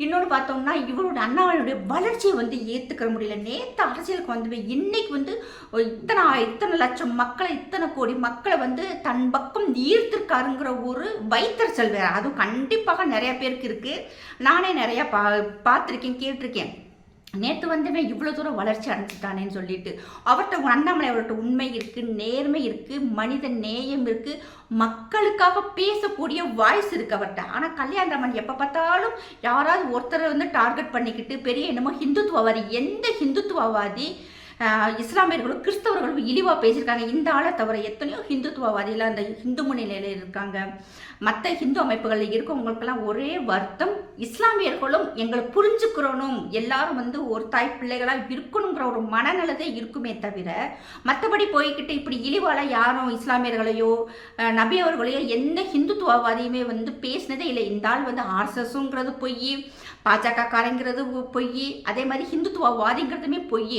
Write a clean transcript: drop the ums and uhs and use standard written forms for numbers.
இன்னொன்று பார்த்தோம்னா, இவருடைய அண்ணாமலையுடைய வளர்ச்சியை ஏத்துக்க முடியல. நேத்து அரசியலுக்கு இன்னைக்கு இத்தனை லட்சம் மக்களை, இத்தனை கோடி மக்களை தன் பக்கம் ஈர்த்திருக்காருங்கிற ஒரு வைத்தறிச்சல் வேற. அதுவும் கண்டிப்பாக நிறைய பேருக்கு இருக்கு. நானே நிறைய பார்த்துருக்கேன், கேட்டிருக்கேன். நேற்று இவ்வளோ தூரம் வளர்ச்சி அடைஞ்சிட்டானேன்னு சொல்லிட்டு அவர்கிட்ட அண்ணாமலை அவர்கிட்ட உண்மை இருக்குது, நேர்மை இருக்குது, மனித நேயம் இருக்குது, மக்களுக்காக பேசக்கூடிய வாய்ஸ் இருக்குது அவர்கிட்ட. ஆனால் கல்யாணராமன் எப்போ பார்த்தாலும் யாராவது ஒருத்தரை டார்கெட் பண்ணிக்கிட்டு பெரிய என்னமோ ஹிந்துத்துவவாதி, எந்த ஹிந்துத்துவவாதி இஸ்லாமியர்களும் கிறிஸ்தவர்களும் இழிவாக பேசியிருக்காங்க. இந்த ஆளை தவிர எத்தனையோ ஹிந்துத்துவவாதிகள் அந்த இந்து முன்னிலையில் இருக்காங்க. மற்ற ஹிந்து அமைப்புகளில் இருக்கவங்களுக்கெல்லாம் ஒரே வருத்தம், இஸ்லாமியர்களும் எங்களை புரிஞ்சுக்கிறணும், எல்லாரும் ஒரு தாய் பிள்ளைகளாக இருக்கணுங்கிற ஒரு மனநலதே இருக்குமே தவிர மற்றபடி போய்கிட்டு இப்படி இழிவால யாரும் இஸ்லாமியர்களையோ நபி அவர்களையோ எந்த ஹிந்துத்துவவாதியுமே பேசினதே இல்லை. இந்த ஆள் ஆர்எஸ்எஸ்ங்கிறது பொய், பாஜக காரங்கிறது பொய், அதே மாதிரி ஹிந்துத்துவவாதிங்கிறதுமே பொய்.